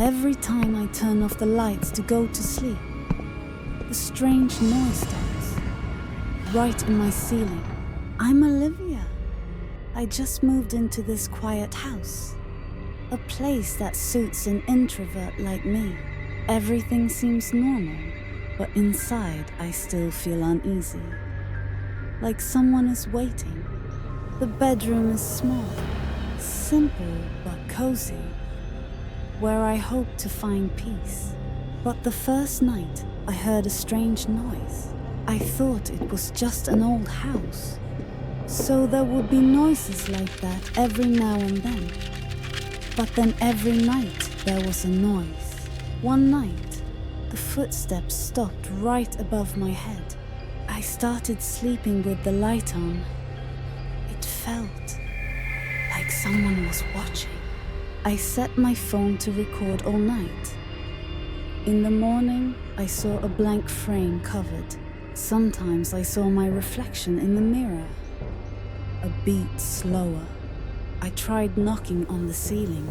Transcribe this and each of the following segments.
every time I turn off the lights to go to sleep, a strange noise starts, right in my ceiling. I'm Olivia. I just moved into this quiet house, a place that suits an introvert like me. Everything seems normal, but inside I still feel uneasy, like someone is waiting. The bedroom is small, simple but cozy, where I hope to find peace. But the first night, I heard a strange noise. I thought it was just an old house, so there would be noises like that every now and then. But then every night there was a noise. One night, the footsteps stopped right above my head. I started sleeping with the light on. It felt like someone was watching. I set my phone to record all night. In the morning, I saw a blank frame covered. Sometimes I saw my reflection in the mirror, a beat slower. I tried knocking on the ceiling,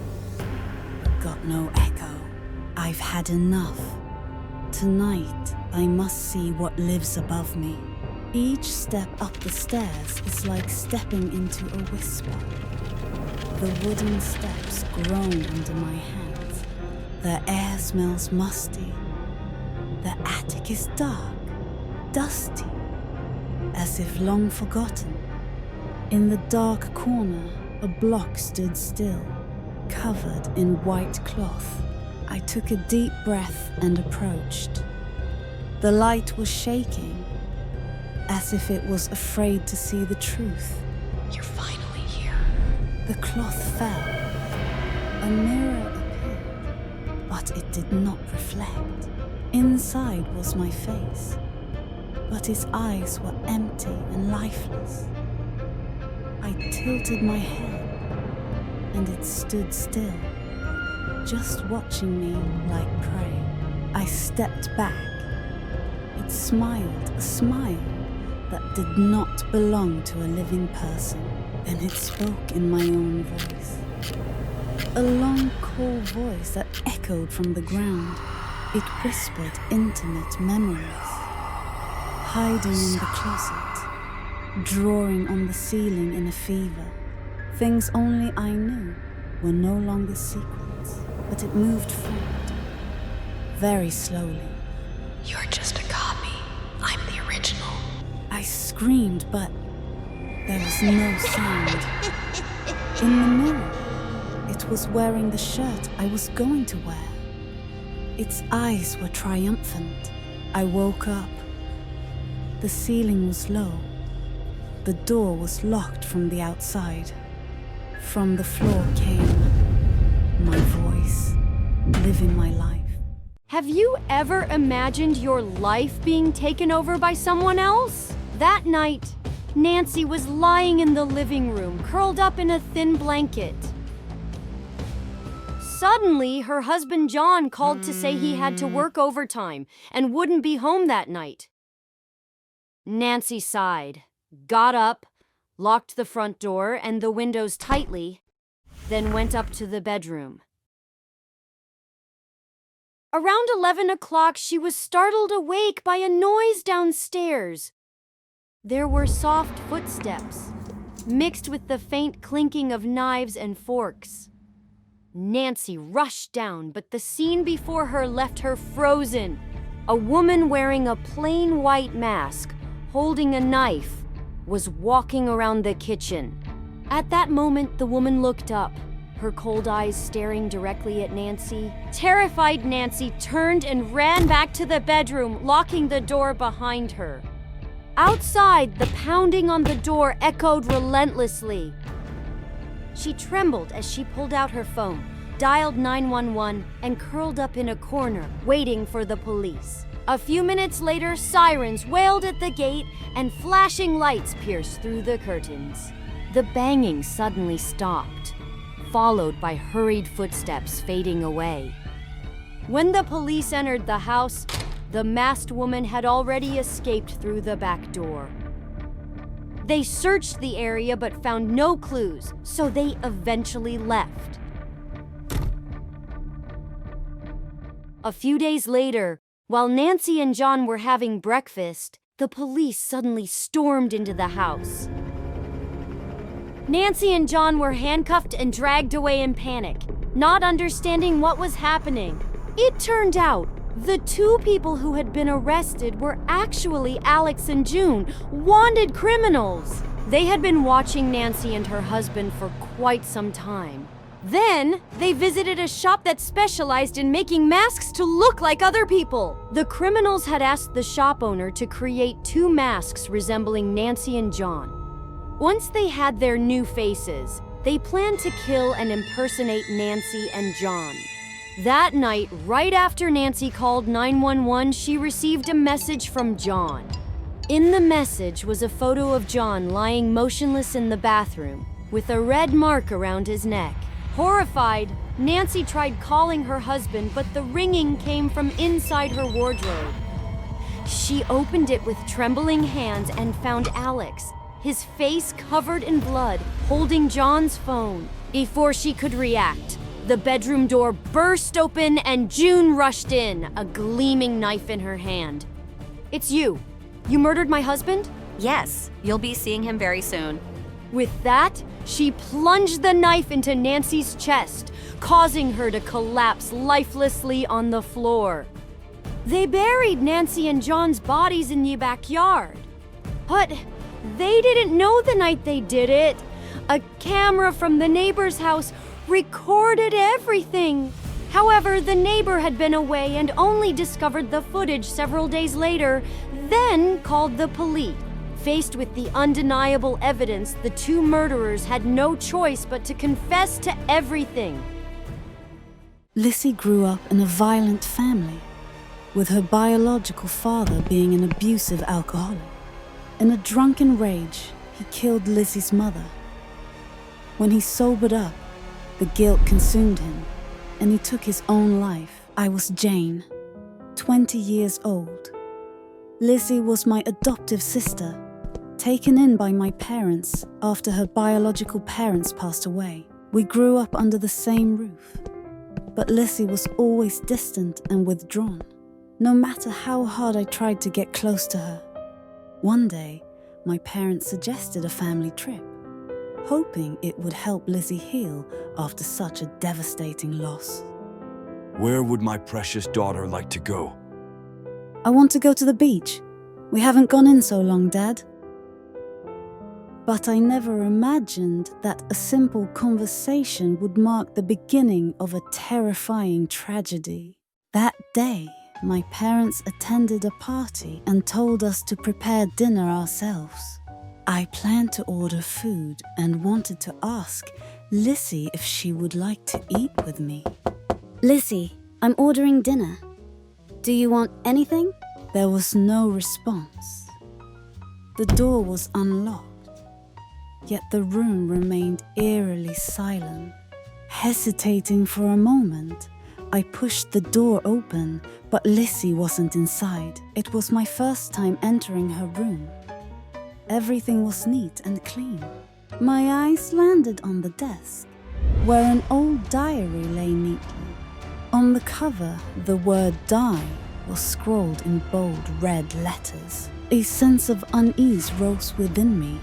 but got no echo. I've had enough. Tonight, I must see what lives above me. Each step up the stairs is like stepping into a whisper. The wooden steps groan under my hands. The air smells musty. The attic is dark, dusty, as if long forgotten. In the dark corner, a block stood still, covered in white cloth. I took a deep breath and approached. The light was shaking, as if it was afraid to see the truth. You're finally here. The cloth fell. A mirror appeared, but it did not reflect. Inside was my face, but its eyes were empty and lifeless. I tilted my head, and it stood still, just watching me like prey. I stepped back. It smiled, a smile that did not belong to a living person. Then it spoke in my own voice. A long, cool voice that echoed from the ground. It whispered intimate memories, hiding in the closet, drawing on the ceiling in a fever. Things only I knew were no longer secrets, but it moved forward, very slowly. You're just a copy. I'm the original. I screamed, but there was no sound. In the mirror, it was wearing the shirt I was going to wear. Its eyes were triumphant. I woke up. The ceiling was low. The door was locked from the outside. From the floor came my voice, living my life. Have you ever imagined your life being taken over by someone else? That night, Nancy was lying in the living room, curled up in a thin blanket. Suddenly, her husband John called to say he had to work overtime and wouldn't be home that night. Nancy sighed, got up, locked the front door and the windows tightly, then went up to the bedroom. Around 11 o'clock, she was startled awake by a noise downstairs. There were soft footsteps, mixed with the faint clinking of knives and forks. Nancy rushed down, but the scene before her left her frozen. A woman wearing a plain white mask, holding a knife, was walking around the kitchen. At that moment, the woman looked up, her cold eyes staring directly at Nancy. Terrified, Nancy turned and ran back to the bedroom, locking the door behind her. Outside, the pounding on the door echoed relentlessly. She trembled as she pulled out her phone, dialed 911, and curled up in a corner, waiting for the police. A few minutes later, sirens wailed at the gate and flashing lights pierced through the curtains. The banging suddenly stopped, followed by hurried footsteps fading away. When the police entered the house, the masked woman had already escaped through the back door. They searched the area but found no clues, so they eventually left. A few days later, while Nancy and John were having breakfast, the police suddenly stormed into the house. Nancy and John were handcuffed and dragged away in panic, not understanding what was happening. It turned out the two people who had been arrested were actually Alex and June, wanted criminals. They had been watching Nancy and her husband for quite some time. Then, they visited a shop that specialized in making masks to look like other people. The criminals had asked the shop owner to create 2 masks resembling Nancy and John. Once they had their new faces, they planned to kill and impersonate Nancy and John. That night, right after Nancy called 911, she received a message from John. In the message was a photo of John lying motionless in the bathroom, with a red mark around his neck. Horrified, Nancy tried calling her husband, but the ringing came from inside her wardrobe. She opened it with trembling hands and found Alex, his face covered in blood, holding John's phone. Before she could react, the bedroom door burst open and June rushed in, a gleaming knife in her hand. "It's you. You murdered my husband?" Yes, you'll be seeing him very soon. With that, she plunged the knife into Nancy's chest, causing her to collapse lifelessly on the floor. They buried Nancy and John's bodies in the backyard. But they didn't know the night they did it. A camera from the neighbor's house recorded everything. However, the neighbor had been away and only discovered the footage several days later, then called the police. Faced with the undeniable evidence, the 2 murderers had no choice but to confess to everything. Lizzie grew up in a violent family, with her biological father being an abusive alcoholic. In a drunken rage, he killed Lizzie's mother. When he sobered up, the guilt consumed him, and he took his own life. I was Jane, 20 years old. Lizzie was my adoptive sister, taken in by my parents after her biological parents passed away. We grew up under the same roof, but Lizzie was always distant and withdrawn, no matter how hard I tried to get close to her. One day, my parents suggested a family trip, hoping it would help Lizzie heal after such a devastating loss. Where would my precious daughter like to go? I want to go to the beach. We haven't gone in so long, Dad. But I never imagined that a simple conversation would mark the beginning of a terrifying tragedy. That day, my parents attended a party and told us to prepare dinner ourselves. I planned to order food and wanted to ask Lizzie if she would like to eat with me. Lizzie, I'm ordering dinner. Do you want anything? There was no response. The door was unlocked, yet the room remained eerily silent. Hesitating for a moment, I pushed the door open, but Lizzie wasn't inside. It was my first time entering her room. Everything was neat and clean. My eyes landed on the desk, where an old diary lay neatly. On the cover, the word "die" was scrawled in bold red letters. A sense of unease rose within me,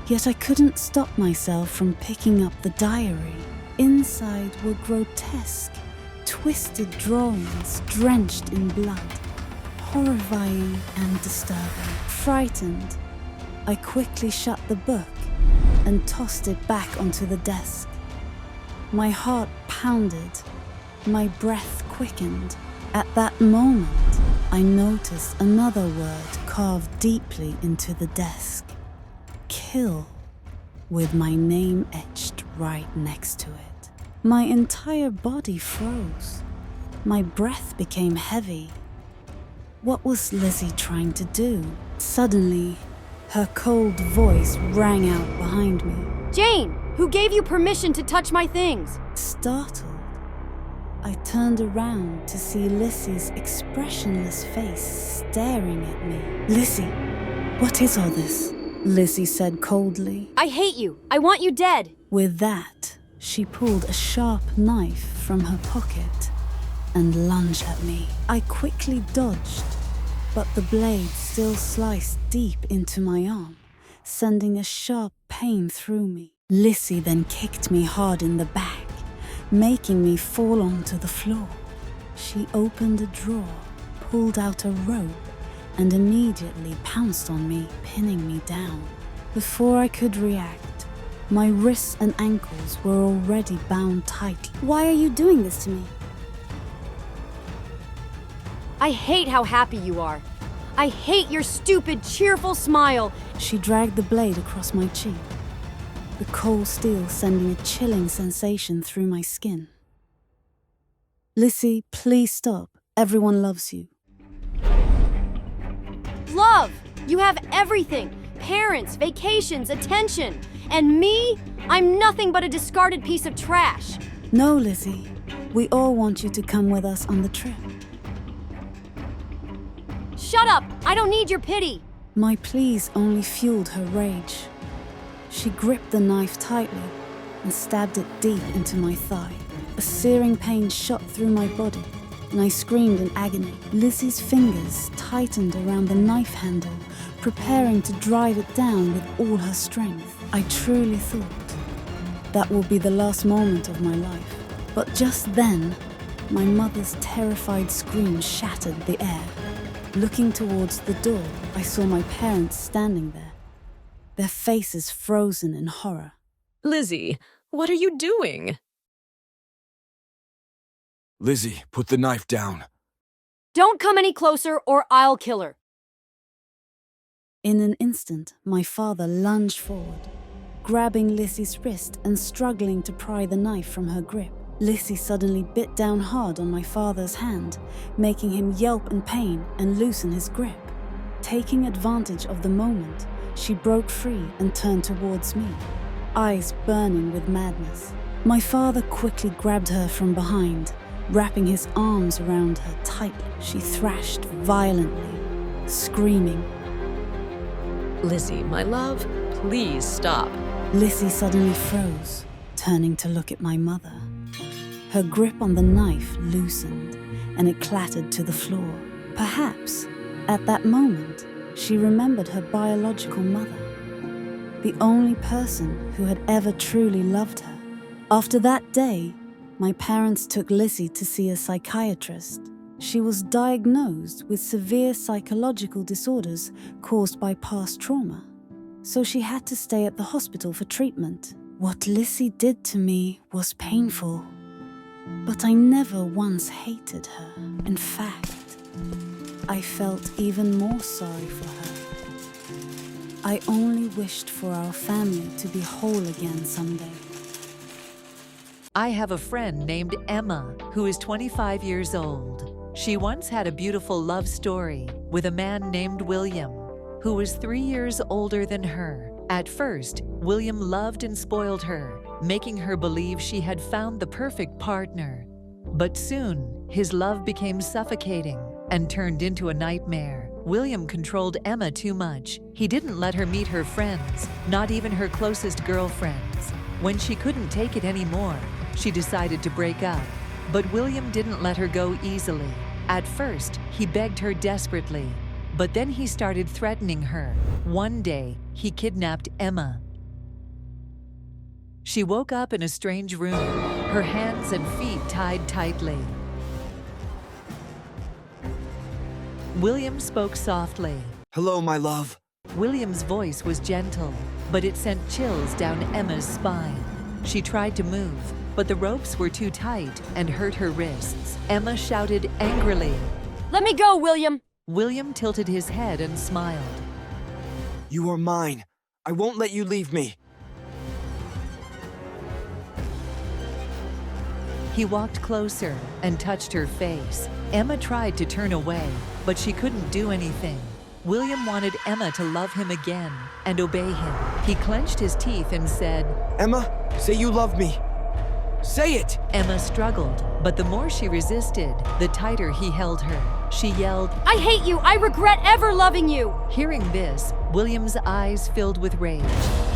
yet I couldn't stop myself from picking up the diary. Inside were grotesque, twisted drawings drenched in blood, horrifying and disturbing. Frightened, I quickly shut the book and tossed it back onto the desk. My heart pounded, my breath quickened. At that moment, I noticed another word carved deeply into the desk. Kill, with my name etched right next to it. My entire body froze. My breath became heavy. What was Lizzie trying to do? Suddenly, her cold voice rang out behind me. "Jane, who gave you permission to touch my things?" Startled, I turned around to see Lizzie's expressionless face staring at me. "Lizzie, what is all this?" Lizzie said coldly. "I hate you. I want you dead." With that, she pulled a sharp knife from her pocket and lunged at me. I quickly dodged, but the blade still sliced deep into my arm, sending a sharp pain through me. Lissy then kicked me hard in the back, making me fall onto the floor. She opened a drawer, pulled out a rope, and immediately pounced on me, pinning me down. Before I could react, my wrists and ankles were already bound tightly. Why are you doing this to me? I hate how happy you are. I hate your stupid, cheerful smile. She dragged the blade across my cheek, the cold steel sending a chilling sensation through my skin. Lissy, please stop. Everyone loves you. Love! You have everything. Parents, vacations, attention. And me? I'm nothing but a discarded piece of trash. No, Lizzie. We all want you to come with us on the trip. Shut up! I don't need your pity. My pleas only fueled her rage. She gripped the knife tightly and stabbed it deep into my thigh. A searing pain shot through my body, and I screamed in agony. Lizzie's fingers tightened around the knife handle, preparing to drive it down with all her strength. I truly thought that would be the last moment of my life. But just then, my mother's terrified scream shattered the air. Looking towards the door, I saw my parents standing there, their faces frozen in horror. Lizzie, what are you doing? Lizzie, put the knife down. Don't come any closer or I'll kill her. In an instant, my father lunged forward, grabbing Lizzie's wrist and struggling to pry the knife from her grip. Lizzie suddenly bit down hard on my father's hand, making him yelp in pain and loosen his grip. Taking advantage of the moment, she broke free and turned towards me, eyes burning with madness. My father quickly grabbed her from behind, wrapping his arms around her tightly. She thrashed violently, screaming. Lizzie, my love, please stop. Lizzie suddenly froze, turning to look at my mother. Her grip on the knife loosened, and it clattered to the floor. Perhaps, at that moment, she remembered her biological mother, the only person who had ever truly loved her. After that day, my parents took Lizzie to see a psychiatrist. She was diagnosed with severe psychological disorders caused by past trauma, so she had to stay at the hospital for treatment. What Lizzie did to me was painful, but I never once hated her. In fact, I felt even more sorry for her. I only wished for our family to be whole again someday. I have a friend named Emma who is 25 years old. She once had a beautiful love story with a man named William, who was 3 years older than her. At first, William loved and spoiled her, making her believe she had found the perfect partner. But soon, his love became suffocating and turned into a nightmare. William controlled Emma too much. He didn't let her meet her friends, not even her closest girlfriends. When she couldn't take it anymore, she decided to break up. But William didn't let her go easily. At first, he begged her desperately, but then he started threatening her. One day, he kidnapped Emma. She woke up in a strange room, her hands and feet tied tightly. William spoke softly. Hello, my love. William's voice was gentle, but it sent chills down Emma's spine. She tried to move, but the ropes were too tight and hurt her wrists. Emma shouted angrily. Let me go, William! William tilted his head and smiled. You are mine. I won't let you leave me. He walked closer and touched her face. Emma tried to turn away, but she couldn't do anything. William wanted Emma to love him again and obey him. He clenched his teeth and said, Emma, say you love me. Say it! Emma struggled, but the more she resisted, the tighter he held her. She yelled, I hate you! I regret ever loving you! Hearing this, William's eyes filled with rage.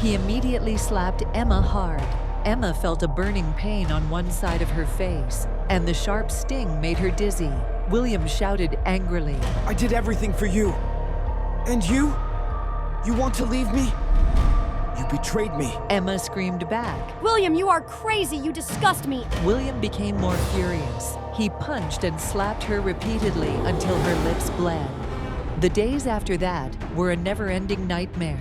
He immediately slapped Emma hard. Emma felt a burning pain on one side of her face. and the sharp sting made her dizzy. William shouted angrily. I did everything for you. And you? You want to leave me? You betrayed me. Emma screamed back. William, you are crazy. You disgust me. William became more furious. He punched and slapped her repeatedly until her lips bled. The days after that were a never-ending nightmare.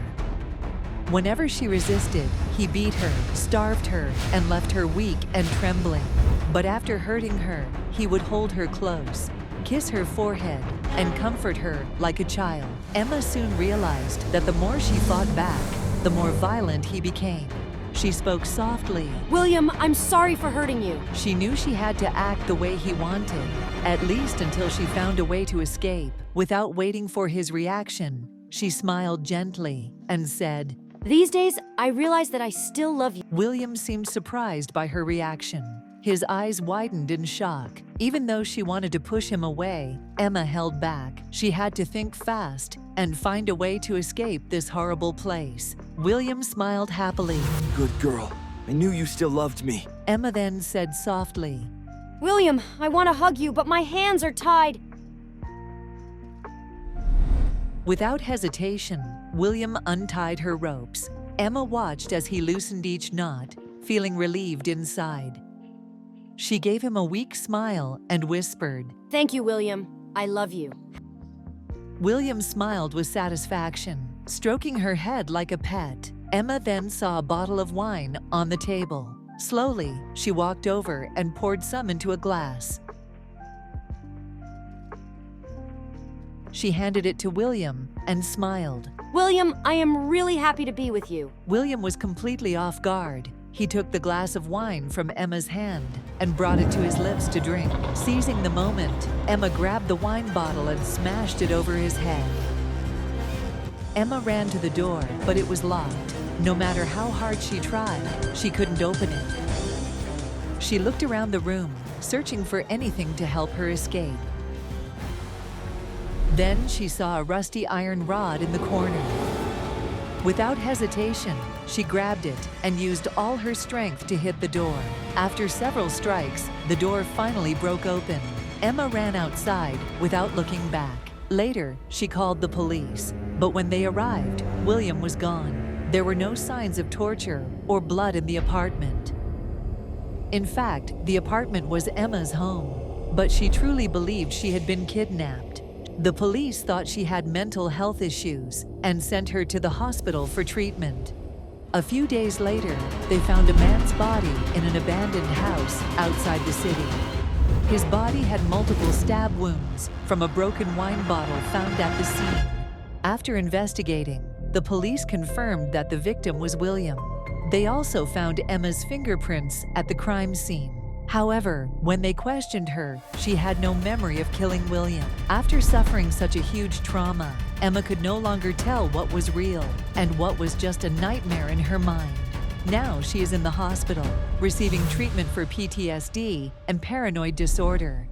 Whenever she resisted, he beat her, starved her, and left her weak and trembling. But after hurting her, he would hold her close, kiss her forehead, and comfort her like a child. Emma soon realized that the more she fought back, the more violent he became. She spoke softly. William, I'm sorry for hurting you. She knew she had to act the way he wanted, at least until she found a way to escape. Without waiting for his reaction, she smiled gently and said, These days, I realize that I still love you. William seemed surprised by her reaction. His eyes widened in shock. Even though she wanted to push him away, Emma held back. She had to think fast and find a way to escape this horrible place. William smiled happily. Good girl. I knew you still loved me. Emma then said softly, William, I want to hug you, but my hands are tied. Without hesitation, William untied her ropes. Emma watched as he loosened each knot, feeling relieved inside. She gave him a weak smile and whispered, Thank you, William. I love you. William smiled with satisfaction, stroking her head like a pet. Emma then saw a bottle of wine on the table. Slowly, she walked over and poured some into a glass. She handed it to William and smiled. William, I am really happy to be with you. William was completely off guard. He took the glass of wine from Emma's hand and brought it to his lips to drink. Seizing the moment, Emma grabbed the wine bottle and smashed it over his head. Emma ran to the door, but it was locked. No matter how hard she tried, she couldn't open it. She looked around the room, searching for anything to help her escape. Then she saw a rusty iron rod in the corner. Without hesitation, she grabbed it and used all her strength to hit the door. After several strikes, the door finally broke open. Emma ran outside without looking back. Later, she called the police, but when they arrived, William was gone. There were no signs of torture or blood in the apartment. In fact, the apartment was Emma's home, but she truly believed she had been kidnapped. The police thought she had mental health issues and sent her to the hospital for treatment. A few days later, they found a man's body in an abandoned house outside the city. His body had multiple stab wounds from a broken wine bottle found at the scene. After investigating, the police confirmed that the victim was William. They also found Emma's fingerprints at the crime scene. However, when they questioned her, she had no memory of killing William. After suffering such a huge trauma, Emma could no longer tell what was real and what was just a nightmare in her mind. Now she is in the hospital, receiving treatment for PTSD and paranoid disorder.